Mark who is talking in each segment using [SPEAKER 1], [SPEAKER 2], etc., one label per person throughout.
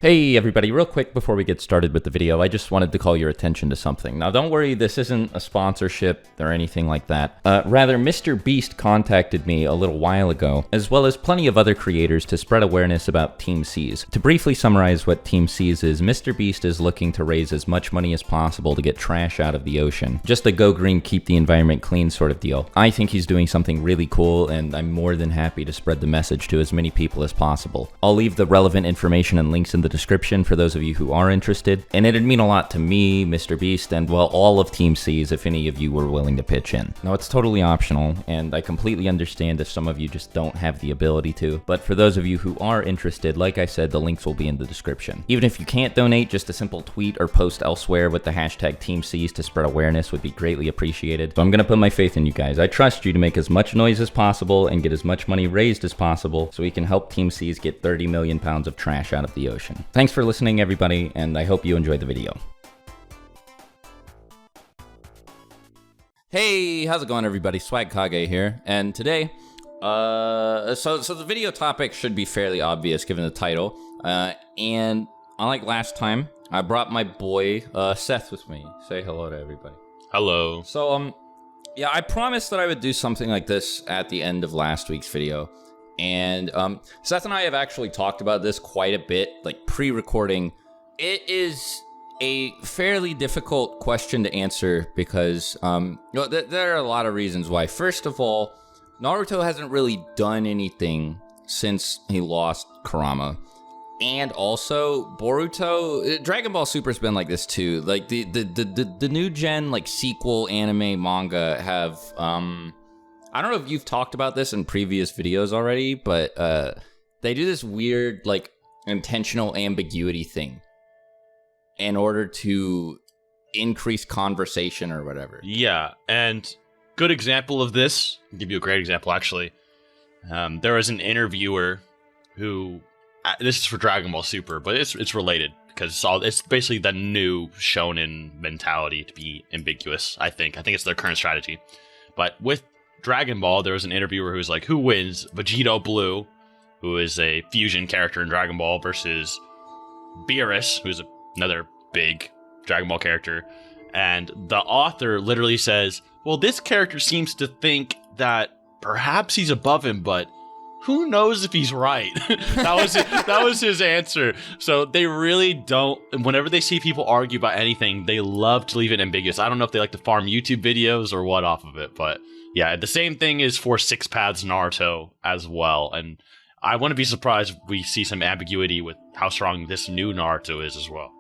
[SPEAKER 1] Hey everybody, real quick before we get started with the video, I just wanted to call your attention to something. Now don't worry, this isn't a sponsorship or anything like that. Rather, Mr. Beast contacted me a little while ago, as well as plenty of other creators to spread awareness about Team Seas. To briefly summarize what Team Seas is, Mr. Beast is looking to raise as much money as possible to get trash out of the ocean. Just a go green, keep the environment clean sort of deal. I think he's doing something really cool, and I'm more than happy to spread the message to as many people as possible. I'll leave the relevant information and links in the description for those of you who are interested, and it'd mean a lot to me, Mr. Beast, and well, all of Team Seas if any of you were willing to pitch in. Now, it's totally optional, and I completely understand if some of you just don't have the ability to, but for those of you who are interested, like I said, the links will be in the description. Even if you can't donate, just a simple tweet or post elsewhere with the hashtag Team Seas to spread awareness would be greatly appreciated. So I'm gonna put my faith in you guys. I trust you to make as much noise as possible and get as much money raised as possible so we can help Team Seas get 30 million pounds of trash out of the ocean. Thanks for listening, everybody, and I hope you enjoyed the video. Hey, how's it going, everybody? Swagkage here, and today, so the video topic should be fairly obvious given the title, and unlike last time, I brought my boy, Seth with me. Say hello to everybody.
[SPEAKER 2] Hello.
[SPEAKER 1] So, yeah, I promised that I would do something like this at the end of last week's video. And Seth and I have actually talked about this quite a bit, like pre-recording. It is a fairly difficult question to answer because there are a lot of reasons why. First of all, Naruto hasn't really done anything since he lost Kurama. And also, Boruto, Dragon Ball Super's been like this too. Like the new gen like sequel anime manga have I don't know if you've talked about this in previous videos already, but they do this weird, like, intentional ambiguity thing in order to increase conversation or whatever.
[SPEAKER 2] Yeah, and good example of this, I'll give you a great example, actually. There was an interviewer who, this is for Dragon Ball Super, but it's related, because it's basically the new shonen mentality to be ambiguous, I think. I think it's their current strategy. But with Dragon Ball, there was an interviewer who was like, who wins, Vegito Blue, who is a fusion character in Dragon Ball, versus Beerus, who's another big Dragon Ball character. And the author literally says, well, this character seems to think that perhaps he's above him, but who knows if he's right? That was his answer. So they really don't, whenever they see people argue about anything, they love to leave it ambiguous. I don't know if they like to farm YouTube videos or what off of it, but yeah, the same thing is for Six Paths Naruto as well. And I wouldn't be surprised if we see some ambiguity with how strong this new Naruto is as well.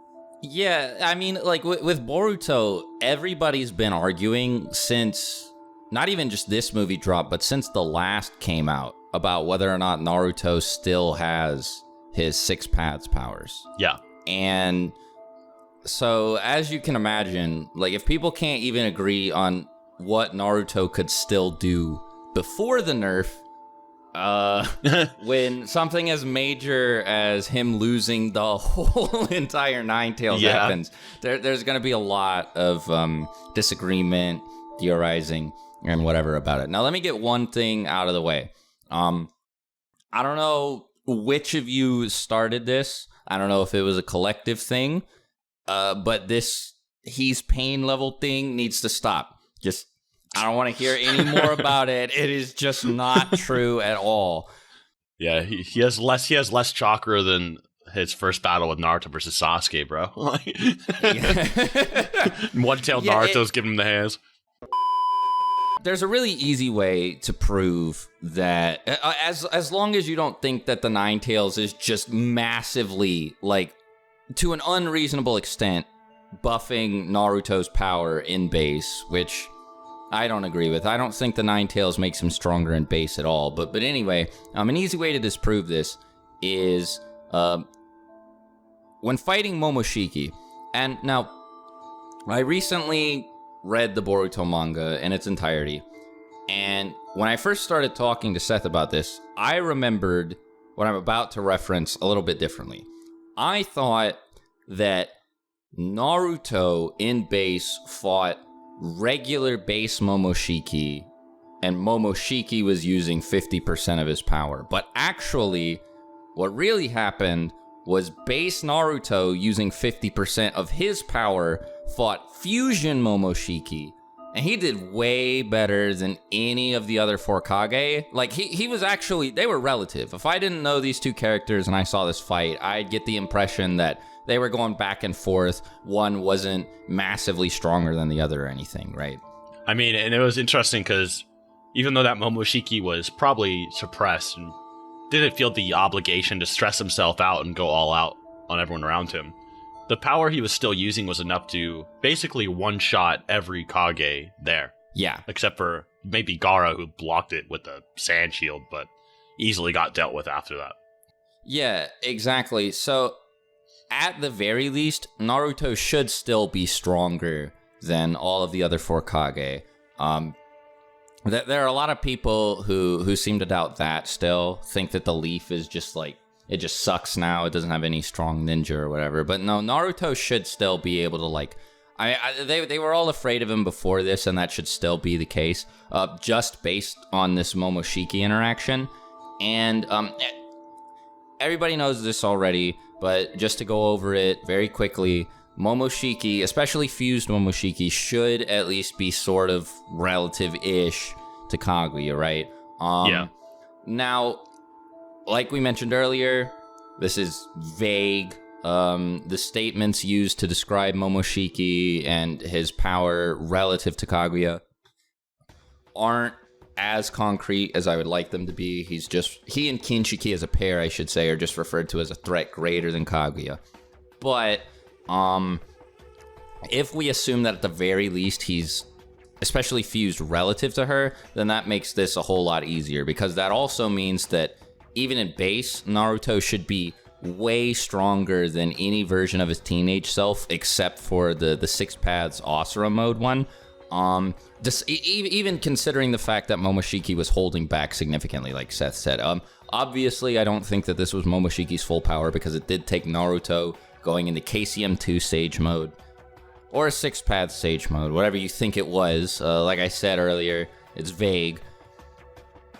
[SPEAKER 1] Yeah, I mean, like with Boruto, everybody's been arguing since, not even just this movie dropped, but since the last came out, about whether or not Naruto still has his Six Paths powers.
[SPEAKER 2] Yeah.
[SPEAKER 1] And so, as you can imagine, like, if people can't even agree on what Naruto could still do before the nerf, when something as major as him losing the whole entire Ninetales happens, there's going to be a lot of disagreement, theorizing, and whatever about it. Now, let me get one thing out of the way. I don't know which of you started this. I don't know if it was a collective thing, but this he's pain level thing needs to stop. Just, I don't want to hear any more about it. It is just not true at all.
[SPEAKER 2] Yeah, he has less chakra than his first battle with Naruto versus Sasuke, bro. One-tailed Naruto's giving him the hands.
[SPEAKER 1] There's a really easy way to prove that, as long as you don't think that the Ninetales is just massively, like, to an unreasonable extent, buffing Naruto's power in base, which I don't agree with. I don't think the Ninetales makes him stronger in base at all. But anyway, an easy way to disprove this is when fighting Momoshiki. And now, I recently read the Boruto manga in its entirety, and when I first started talking to Seth about this, I remembered what I'm about to reference a little bit differently. I thought that Naruto in base fought regular base Momoshiki, and Momoshiki was using 50% of his power. But actually, what really happened was base Naruto using 50% of his power fought Fusion Momoshiki. And he did way better than any of the other 4 Kage. Like, he was actually, they were relative. If I didn't know these two characters and I saw this fight, I'd get the impression that they were going back and forth. One wasn't massively stronger than the other or anything, right?
[SPEAKER 2] I mean, and it was interesting because even though that Momoshiki was probably suppressed and didn't feel the obligation to stress himself out and go all out on everyone around him, the power he was still using was enough to basically one-shot every Kage there.
[SPEAKER 1] Yeah.
[SPEAKER 2] Except for maybe Gaara, who blocked it with a sand shield, but easily got dealt with after that.
[SPEAKER 1] Yeah, exactly. So, at the very least, Naruto should still be stronger than all of the other 4 Kage. There are a lot of people who seem to doubt that still, think that the leaf is just like, it just sucks now, it doesn't have any strong ninja or whatever. But no, Naruto should still be able to, like, they were all afraid of him before this, and that should still be the case, just based on this Momoshiki interaction. And everybody knows this already, but just to go over it very quickly, Momoshiki, especially fused Momoshiki, should at least be sort of relative-ish to Kaguya, right?
[SPEAKER 2] Yeah.
[SPEAKER 1] Now, like we mentioned earlier, this is vague. The statements used to describe Momoshiki and his power relative to Kaguya aren't as concrete as I would like them to be. He and Kinshiki as a pair, I should say, are just referred to as a threat greater than Kaguya. But if we assume that at the very least he's especially fused relative to her, then that makes this a whole lot easier, because that also means that even in base, Naruto should be way stronger than any version of his teenage self, except for the Six Paths Asura mode one. Even considering the fact that Momoshiki was holding back significantly, like Seth said. Obviously, I don't think that this was Momoshiki's full power, because it did take Naruto going into KCM2 stage mode, or a Six Paths stage mode, whatever you think it was. Like I said earlier, it's vague.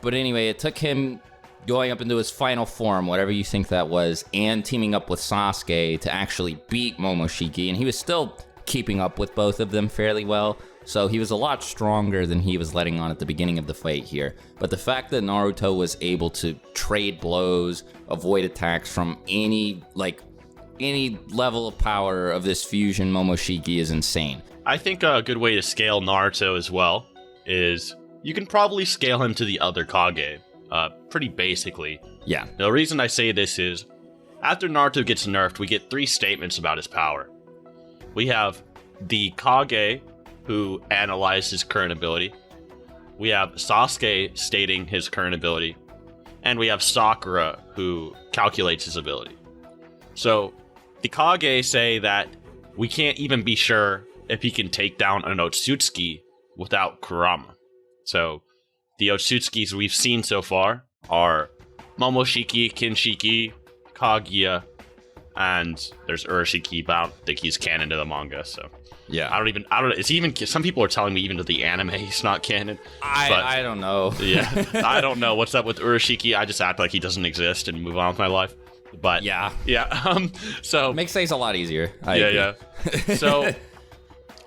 [SPEAKER 1] But anyway, it took him going up into his final form, whatever you think that was, and teaming up with Sasuke to actually beat Momoshiki, and he was still keeping up with both of them fairly well, so he was a lot stronger than he was letting on at the beginning of the fight here. But the fact that Naruto was able to trade blows, avoid attacks from any level of power of this fusion Momoshiki is insane.
[SPEAKER 2] I think a good way to scale Naruto as well is you can probably scale him to the other Kage. Pretty basically.
[SPEAKER 1] Yeah.
[SPEAKER 2] The reason I say this is, after Naruto gets nerfed, we get 3 statements about his power. We have the Kage, who analyzed his current ability. We have Sasuke stating his current ability. And we have Sakura, who calculates his ability. So, the Kage say that we can't even be sure if he can take down an Otsutsuki without Kurama. So, the Otsutsukis we've seen so far are Momoshiki, Kinshiki, Kaguya, and there's Urashiki, but I don't think he's canon to the manga, so.
[SPEAKER 1] Yeah.
[SPEAKER 2] I don't, it's even, some people are telling me even to the anime he's not canon.
[SPEAKER 1] I don't know.
[SPEAKER 2] Yeah, I don't know what's up with Urashiki. I just act like he doesn't exist and move on with my life. But
[SPEAKER 1] yeah.
[SPEAKER 2] So.
[SPEAKER 1] Makes things a lot easier.
[SPEAKER 2] Yeah. So,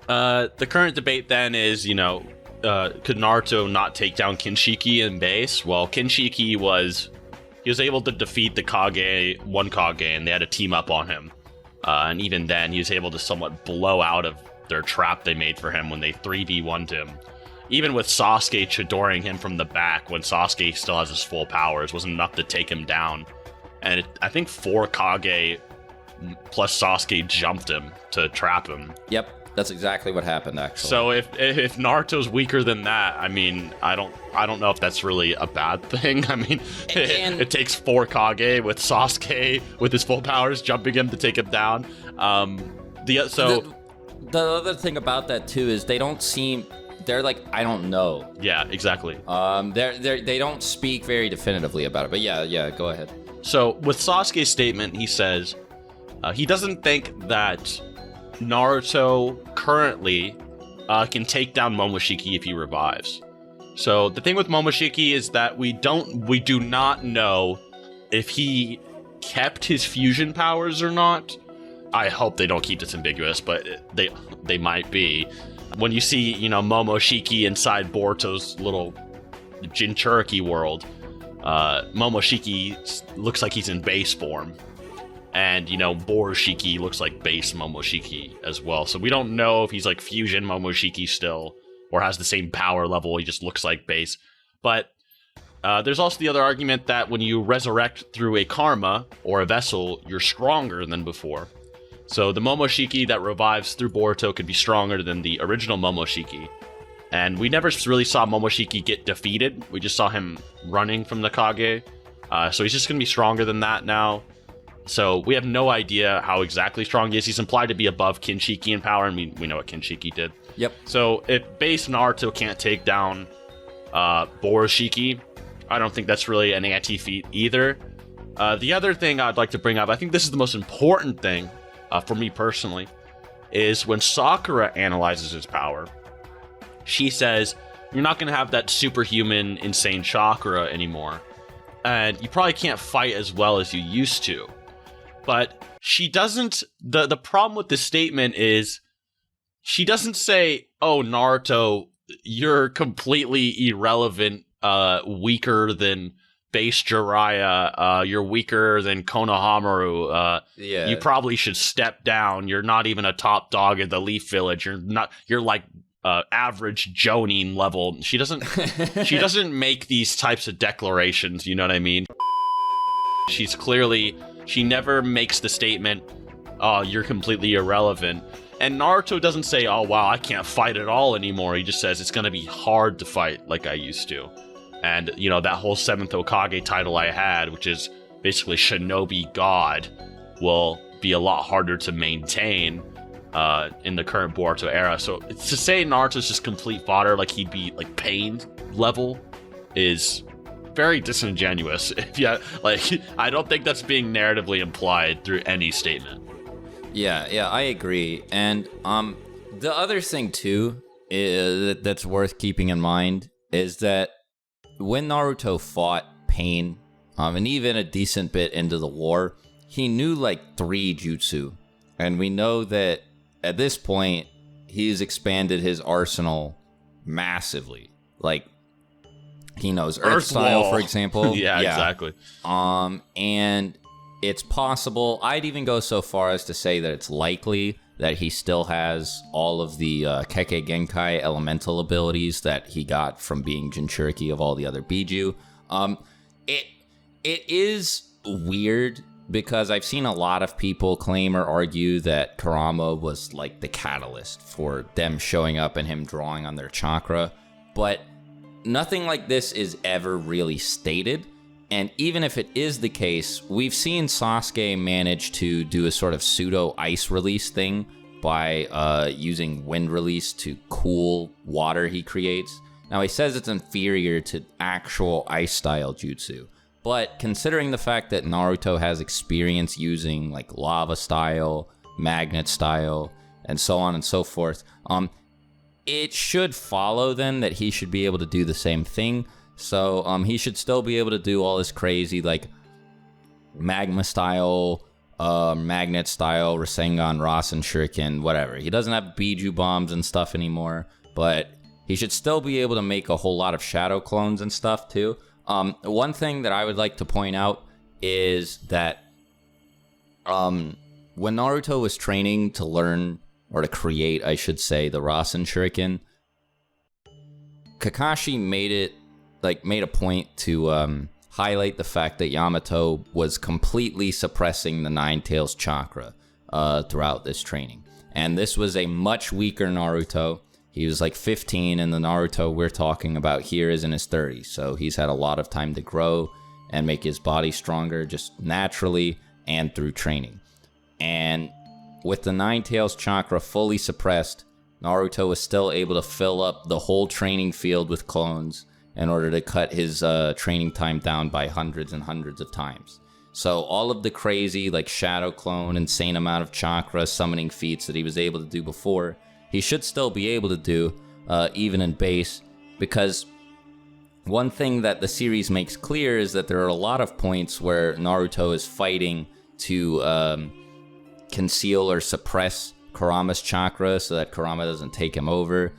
[SPEAKER 2] the current debate then is, could Naruto not take down Kinshiki in base? Well, Kinshiki was able to defeat the one Kage, and they had to team up on him. And even then, he was able to somewhat blow out of their trap they made for him when they 3v1'd him. Even with Sasuke Chidoring him from the back, when Sasuke still has his full powers, wasn't enough to take him down. And I think 4 Kage plus Sasuke jumped him to trap him.
[SPEAKER 1] Yep. That's exactly what happened, actually.
[SPEAKER 2] So if Naruto's weaker than that, I mean, I don't know if that's really a bad thing. I mean, it takes 4 Kage with Sasuke with his full powers jumping him to take him down. The
[SPEAKER 1] other thing about that too is they're like, I don't know.
[SPEAKER 2] Yeah, exactly.
[SPEAKER 1] They don't speak very definitively about it. But yeah, go ahead.
[SPEAKER 2] So with Sasuke's statement, he says he doesn't think that Naruto currently can take down Momoshiki if he revives. So the thing with Momoshiki is that we do not know if he kept his fusion powers or not. I hope they don't keep this ambiguous, but they might be. When you see, Momoshiki inside Boruto's little Jinchuriki world, Momoshiki looks like he's in base form. And, Borushiki looks like base Momoshiki as well. So we don't know if he's like fusion Momoshiki still, or has the same power level, he just looks like base. But there's also the other argument that when you resurrect through a karma or a vessel, you're stronger than before. So the Momoshiki that revives through Boruto could be stronger than the original Momoshiki. And we never really saw Momoshiki get defeated. We just saw him running from the Kage. So he's just going to be stronger than that now. So we have no idea how exactly strong he is. He's implied to be above Kinshiki in power, and we know what Kinshiki did.
[SPEAKER 1] Yep.
[SPEAKER 2] So if base Naruto can't take down Borushiki, I don't think that's really an anti-feat either. The other thing I'd like to bring up, I think this is the most important thing for me personally, is when Sakura analyzes his power, she says, you're not going to have that superhuman, insane chakra anymore. And you probably can't fight as well as you used to. But she doesn't... The problem with this statement is she doesn't say, oh, Naruto, you're completely irrelevant, weaker than base Jiraiya, you're weaker than Konohamaru, you probably should step down, you're not even a top dog at the Leaf Village, you're like average Jonin level. She doesn't make these types of declarations, you know what I mean? She never makes the statement, oh, you're completely irrelevant. And Naruto doesn't say, oh, wow, I can't fight at all anymore. He just says, it's going to be hard to fight like I used to. And, that whole 7th Hokage title I had, which is basically Shinobi God, will be a lot harder to maintain in the current Boruto era. So to say Naruto's just complete fodder, like he'd be like pain level, is very disingenuous. I don't think that's being narratively implied through any statement.
[SPEAKER 1] Yeah, I agree. And the other thing too that's worth keeping in mind is that when Naruto fought Pain, and even a decent bit into the war, he knew like 3 jutsu. And we know that at this point, he's expanded his arsenal massively. Like, he knows Earth Style, for example.
[SPEAKER 2] yeah, exactly.
[SPEAKER 1] And it's possible, I'd even go so far as to say that it's likely that he still has all of the Kekkei Genkai elemental abilities that he got from being Jinchuriki of all the other Biju. It is weird because I've seen a lot of people claim or argue that Kurama was like the catalyst for them showing up and him drawing on their chakra, but nothing like this is ever really stated. And even if it is the case, we've seen Sasuke manage to do a sort of pseudo ice release thing by using wind release to cool water he creates. Now, he says it's inferior to actual ice style jutsu, but considering the fact that Naruto has experience using like lava style, magnet style, and so on and so forth, it should follow then that he should be able to do the same thing. So he should still be able to do all this crazy like magma style, magnet style, Rasengan, Rasen Shuriken, whatever. He doesn't have Biju bombs and stuff anymore, but he should still be able to make a whole lot of shadow clones and stuff too. One thing that I would like to point out is that when Naruto was training to learn, or to create, I should say, the Rasen Shuriken, Kakashi made a point to highlight the fact that Yamato was completely suppressing the Nine Tails chakra throughout this training. And this was a much weaker Naruto. He was like 15, and the Naruto we're talking about here is in his 30s. So he's had a lot of time to grow and make his body stronger just naturally and through training. And with the Nine Tails chakra fully suppressed, Naruto was still able to fill up the whole training field with clones in order to cut his training time down by hundreds and hundreds of times. So all of the crazy like shadow clone, insane amount of chakra summoning feats that he was able to do before, he should still be able to do even in base, because One thing that the series makes clear is that there are a lot of points where Naruto is fighting to conceal or suppress Kurama's chakra so that Kurama doesn't take him over.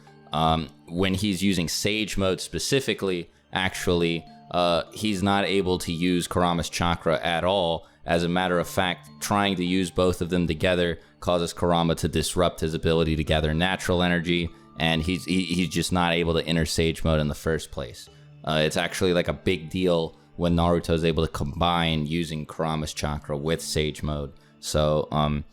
[SPEAKER 1] When he's using Sage Mode specifically, actually, he's not able to use Kurama's chakra at all. As a matter of fact, trying to use both of them together causes Kurama to disrupt his ability to gather natural energy, and he's just not able to enter Sage Mode in the first place. It's actually like a big deal when Naruto is able to combine using Kurama's chakra with Sage Mode. So,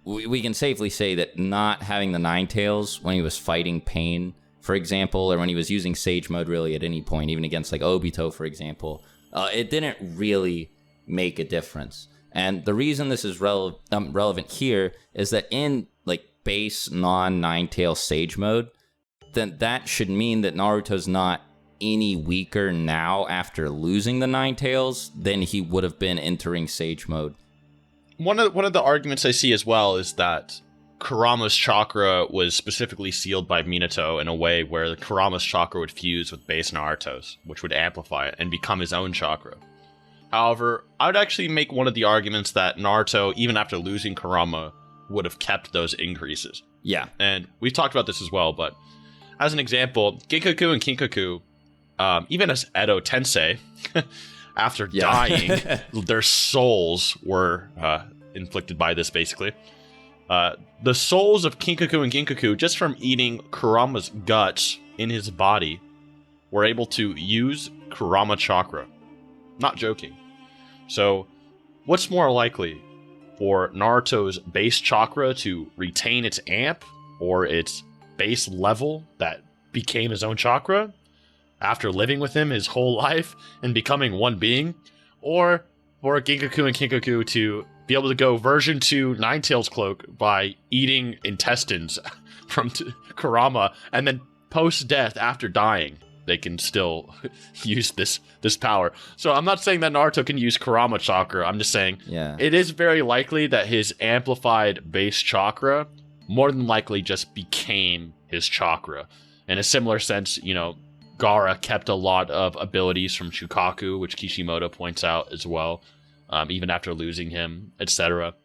[SPEAKER 1] we can safely say that not having the Nine Tails when he was fighting Pain, for example, or when he was using Sage Mode really at any point, even against like Obito, for example, it didn't really make a difference. And the reason this is relevant here is that in like base non-Nine Tails Sage Mode, then that should mean that Naruto's not any weaker now after losing the Nine Tails than he would have been entering Sage Mode.
[SPEAKER 2] One of the arguments I see as well is that Kurama's chakra was specifically sealed by Minato in a way where Kurama's chakra would fuse with base Naruto's, which would amplify it and become his own chakra. However, I would actually make one of the arguments that Naruto, even after losing Kurama, would have kept those increases.
[SPEAKER 1] Yeah.
[SPEAKER 2] And we've talked about this as well, but as an example, Ginkaku and Kinkaku, even as Edo Tensei, after dying, their souls were inflicted by this, basically. The souls of Kinkaku and Ginkaku, just from eating Kurama's guts in his body, were able to use Kurama chakra. Not joking. So, what's more likely? For Naruto's base chakra to retain its amp, or its base level that became his own chakra, after living with him his whole life and becoming one being, or for Ginkaku and Kinkaku to be able to go version 2 Nine Tails Cloak by eating intestines from Kurama, and then post-death, after dying, they can still use this power. So I'm not saying that Naruto can use Kurama chakra, I'm just saying it is very likely that his amplified base chakra more than likely just became his chakra. In a similar sense, you know, Gaara kept a lot of abilities from Shukaku, which Kishimoto points out as well, even after losing him, etc.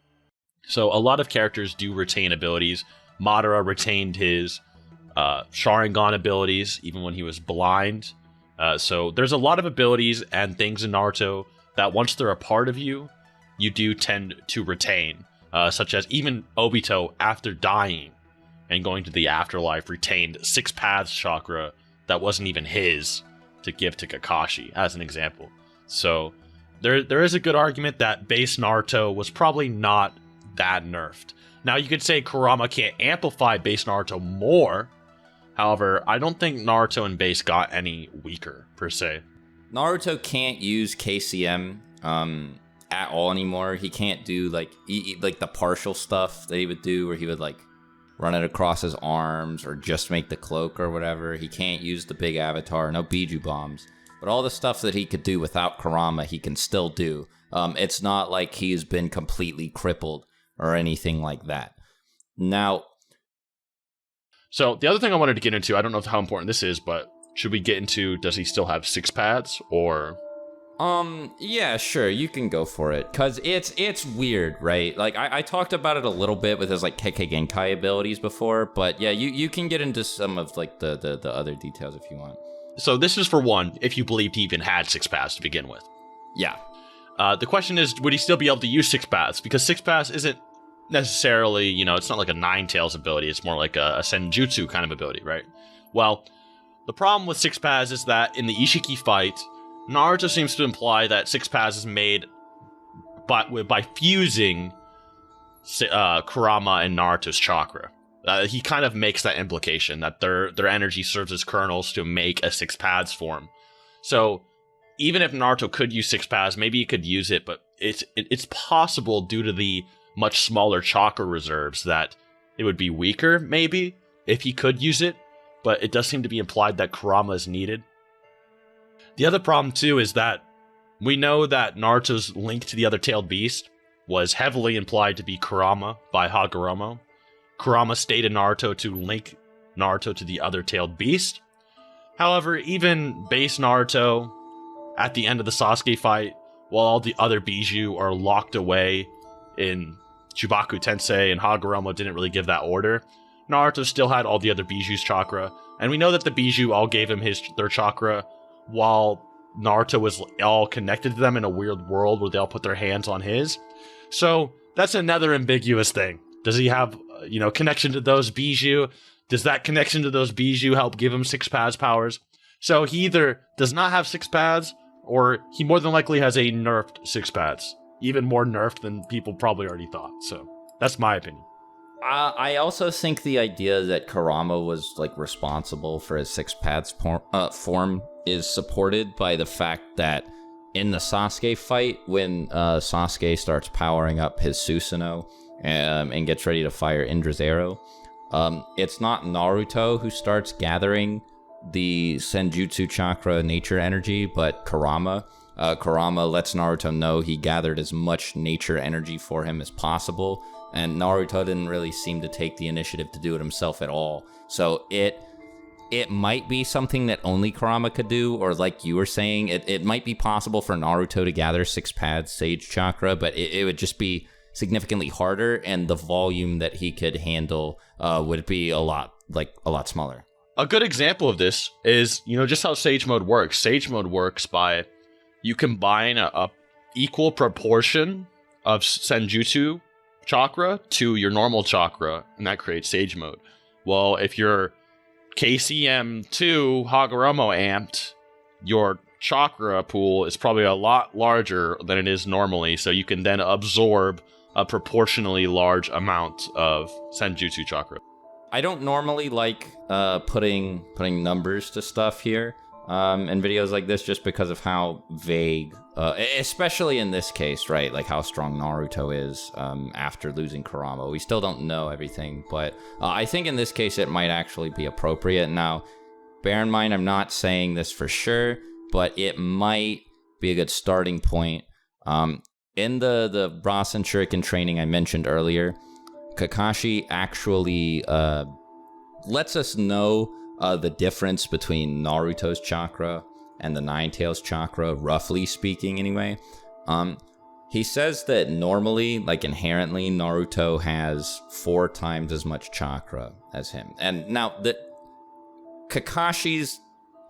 [SPEAKER 2] So a lot of characters do retain abilities. Madara retained his Sharingan abilities, even when he was blind. So there's a lot of abilities and things in Naruto that once they're a part of you, you do tend to retain. Such as even Obito, after dying and going to the afterlife, retained Six Paths chakra that wasn't even his to give to Kakashi, as an example. So there is a good argument that base Naruto was probably not that nerfed. Now you could say Kurama can't amplify base Naruto more. However, I don't think Naruto and base got any weaker, per se.
[SPEAKER 1] Naruto can't use KCM at all anymore. He can't do like the partial stuff that he would do, where he would like run it across his arms or just make the cloak or whatever. He can't use the big avatar, no Biju bombs. But all the stuff that he could do without Kurama, he can still do. It's not like he's been completely crippled or anything like that. Now,
[SPEAKER 2] so the other thing I wanted to get into, I don't know how important this is, but should we get into, does he still have Six Paths, or?
[SPEAKER 1] Yeah, sure, you can go for it, because it's weird, right? Like, I talked about it a little bit with his, like, Kekkei Genkai abilities before, but yeah, you can get into some of, like, the other details if you want.
[SPEAKER 2] So this is for one, if you believed he even had Six Paths to begin with.
[SPEAKER 1] Yeah.
[SPEAKER 2] The question is, would he still be able to use Six Paths? Because Six Paths isn't necessarily, you know, it's not like a Nine Tails ability, it's more like a Senjutsu kind of ability, right? Well, the problem with Six Paths is that in the Ishiki fight, Naruto seems to imply that Six Paths is made by fusing Kurama and Naruto's chakra. He kind of makes that implication that their energy serves as kernels to make a Six Paths form. So even if Naruto could use Six Paths, maybe he could use it, but it's possible due to the much smaller chakra reserves that it would be weaker, maybe, if he could use it, but it does seem to be implied that Kurama is needed. The other problem, too, is that we know that Naruto's link to the other tailed beast was heavily implied to be Kurama by Hagoromo. Kurama stated Naruto to link Naruto to the other tailed beast. However, even base Naruto, at the end of the Sasuke fight, while all the other Bijuu are locked away in Chubaku Tensei and Hagoromo didn't really give that order, Naruto still had all the other Bijuu's chakra, and we know that the Bijuu all gave him their chakra while Naruto was all connected to them in a weird world where they all put their hands on his. So that's another ambiguous thing. Does he have, connection to those Bijuu? Does that connection to those Bijuu help give him 6 paths powers? So he either does not have 6 paths, or he more than likely has a nerfed 6 paths. Even more nerfed than people probably already thought. So that's my opinion.
[SPEAKER 1] I also think the idea that Kurama was responsible for his 6 paths form is supported by the fact that in the Sasuke fight, when Sasuke starts powering up his Susanoo and gets ready to fire Indra's arrow, it's not Naruto who starts gathering the Senjutsu chakra nature energy, but Kurama. Kurama lets Naruto know he gathered as much nature energy for him as possible, and Naruto didn't really seem to take the initiative to do it himself at all. So it might be something that only Kurama could do, or like you were saying, it might be possible for Naruto to gather 6 paths Sage Chakra, but it would just be significantly harder, and the volume that he could handle would be a lot smaller.
[SPEAKER 2] A good example of this is, just how Sage Mode works. Sage Mode works by you combine a equal proportion of Senjutsu chakra to your normal chakra, and that creates Sage Mode. Well, if you're KCM2 Hagoromo amped, your chakra pool is probably a lot larger than it is normally, so you can then absorb a proportionally large amount of Senjutsu chakra.
[SPEAKER 1] I don't normally like putting numbers to stuff here in videos like this, just because of how vague, especially in this case, right? Like how strong Naruto is after losing Kurama. We still don't know everything, but I think in this case it might actually be appropriate. Now, bear in mind, I'm not saying this for sure, but it might be a good starting point. In the Rasen Shuriken training I mentioned earlier, Kakashi actually lets us know the difference between Naruto's chakra and the Nine-Tails chakra, roughly speaking anyway. He says that normally, inherently, Naruto has 4 times as much chakra as him. And now, Kakashi's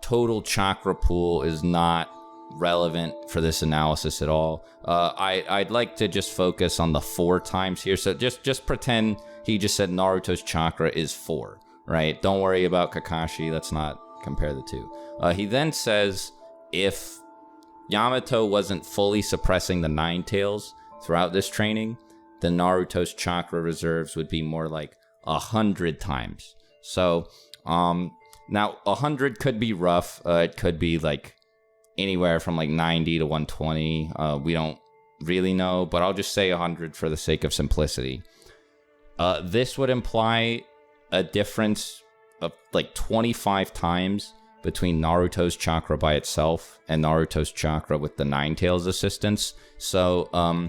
[SPEAKER 1] total chakra pool is not relevant for this analysis at all. I'd like to just focus on the 4 times here. So just pretend he just said Naruto's chakra is 4, right? Don't worry about Kakashi. Let's not compare the two. He then says if Yamato wasn't fully suppressing the Nine-Tails throughout this training, then Naruto's chakra reserves would be more like 100 times. So now 100 could be rough. It could be anywhere from 90 to 120. We don't really know, but I'll just say 100 for the sake of simplicity. This would imply a difference of 25 times between Naruto's chakra by itself and Naruto's chakra with the Nine-Tails assistance. So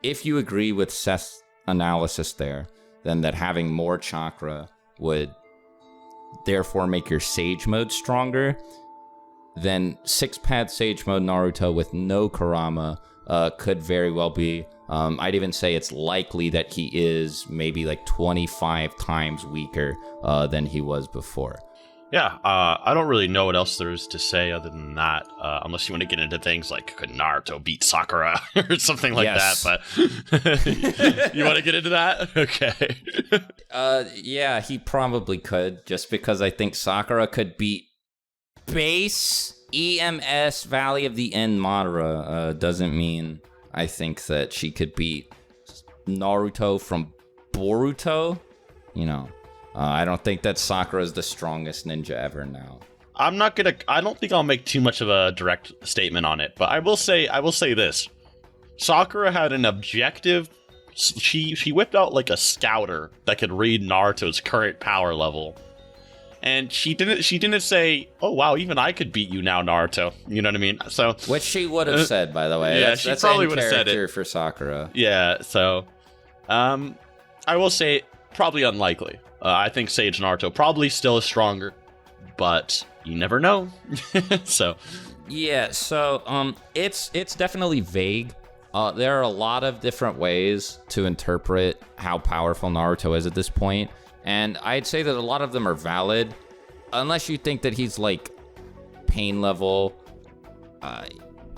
[SPEAKER 1] if you agree with Seth's analysis there, then that having more chakra would therefore make your Sage Mode stronger, then 6-path Sage Mode Naruto with no Kurama could very well be, I'd even say it's likely that he is maybe 25 times weaker than he was before.
[SPEAKER 2] Yeah, I don't really know what else there is to say other than that, unless you want to get into things like could Naruto beat Sakura or something like that, but you want to get into that? Okay.
[SPEAKER 1] Yeah, he probably could, just because I think Sakura could beat base EMS Valley of the End Madara. Doesn't mean I think that she could beat Naruto from Boruto. I don't think that Sakura is the strongest ninja ever now.
[SPEAKER 2] I don't think I'll make too much of a direct statement on it, but I will say this. Sakura had an objective. She whipped out a scouter that could read Naruto's current power level. And she didn't say, "Oh wow, even I could beat you now, Naruto." You know what I mean? So,
[SPEAKER 1] which she would have said, by the way.
[SPEAKER 2] Yeah, she probably would have said it
[SPEAKER 1] for Sakura.
[SPEAKER 2] Yeah. So, I will say probably unlikely. I think Sage Naruto probably still is stronger, but you never know. So
[SPEAKER 1] yeah, so it's definitely vague. There are a lot of different ways to interpret how powerful Naruto is at this point, and I'd say that a lot of them are valid, unless you think that he's like pain level.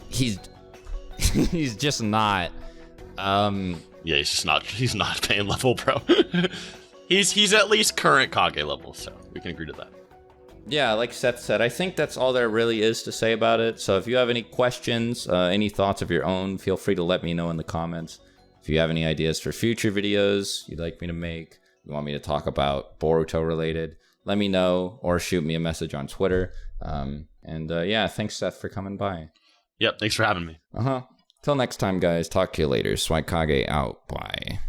[SPEAKER 1] He's he's just not.
[SPEAKER 2] Yeah, he's not pain level, bro. he's at least current Kage level, so we can agree to that.
[SPEAKER 1] Yeah, like Seth said, I think that's all there really is to say about it. So if you have any questions, any thoughts of your own, feel free to let me know in the comments. If you have any ideas for future videos you'd like me to make, you want me to talk about Boruto related, let me know or shoot me a message on Twitter. Yeah, thanks Seth for coming by.
[SPEAKER 2] Yep, thanks for having me.
[SPEAKER 1] Till next time, guys. Talk to you later. Swagkage out. Bye.